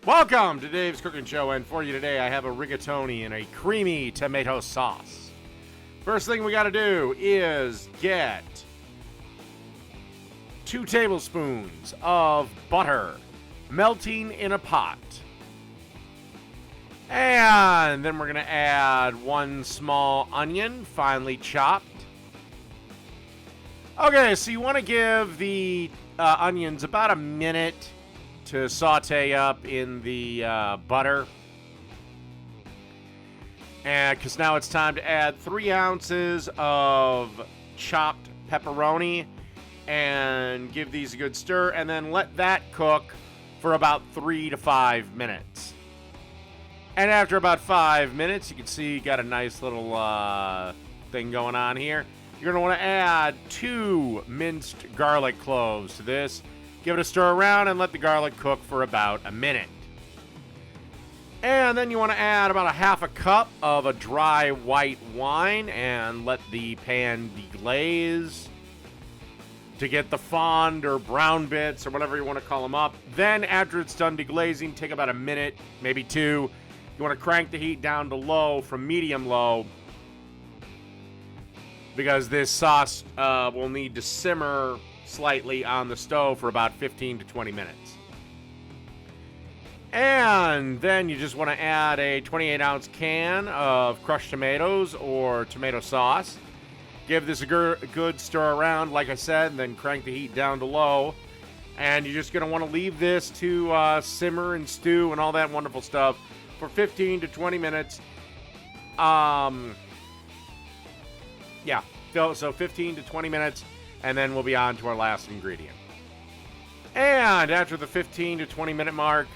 Welcome to Dave's Cooking Show, and for you today I have a rigatoni in a creamy tomato sauce. First thing we got to do is get 2 tablespoons of butter melting in a pot. And then we're going to add 1 small onion, finely chopped. Okay, so you want to give the onions about a minute to saute up in the butter. And because now it's time to add 3 ounces of chopped pepperoni and give these a good stir, and then let that cook for about 3 to 5 minutes. And after about 5 minutes, you can see you got a nice little thing going on here. You're going to want to add 2 minced garlic cloves to this. Give it a stir around and let the garlic cook for about a minute. And then you want to add about a half a cup of a dry white wine and let the pan deglaze to get the fond or brown bits or whatever you want to call them up. Then after it's done deglazing, take about a minute, maybe 2. You want to crank the heat down to low from medium low, because this sauce will need to simmer slightly on the stove for about 15 to 20 minutes. And then you just want to add a 28-ounce can of crushed tomatoes or tomato sauce. Give this a good stir around, like I said, and then crank the heat down to low. And you're just going to want to leave this to simmer and stew and all that wonderful stuff for 15 to 20 minutes. So 15 to 20 minutes, and then we'll be on to our last ingredient. And after the 15 to 20 minute mark,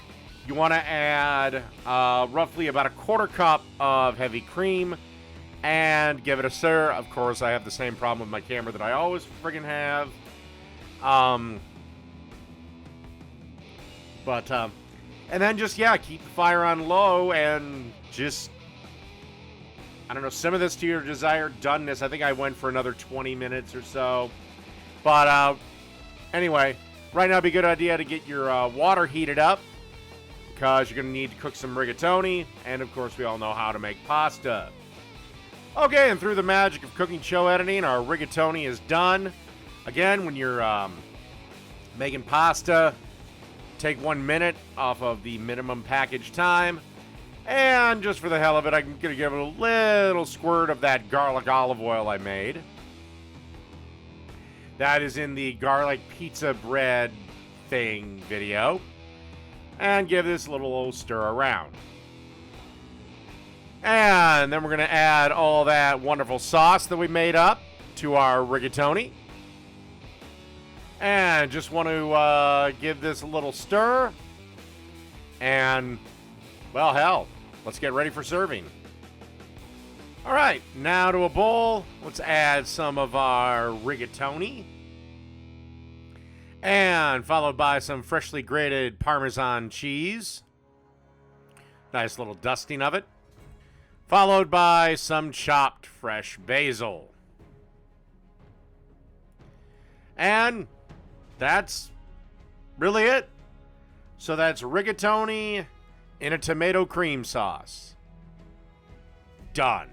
you want to add roughly about a 1/4 cup of heavy cream and give it a stir. Of course, I have the same problem with my camera that I always friggin' have. And then just, keep the fire on low and just, I don't know, simmer this to your desired doneness. I think I went for another 20 minutes or so. But anyway, right now would be a good idea to get your water heated up, because you're going to need to cook some rigatoni. And, of course, we all know how to make pasta. Okay, and through the magic of cooking show editing, our rigatoni is done. Again, when you're making pasta, take 1 minute off of the minimum package time. And just for the hell of it, I'm going to give it a little squirt of that garlic olive oil I made. That is in the garlic pizza bread thing video. And give this a little stir around. And then we're going to add all that wonderful sauce that we made up to our rigatoni. And just want to give this a little stir. And, well, hell, let's get ready for serving. All right, now to a bowl. Let's add some of our rigatoni. And followed by some freshly grated Parmesan cheese. Nice little dusting of it. Followed by some chopped fresh basil. And that's really it. So that's rigatoni in a tomato cream sauce. Done.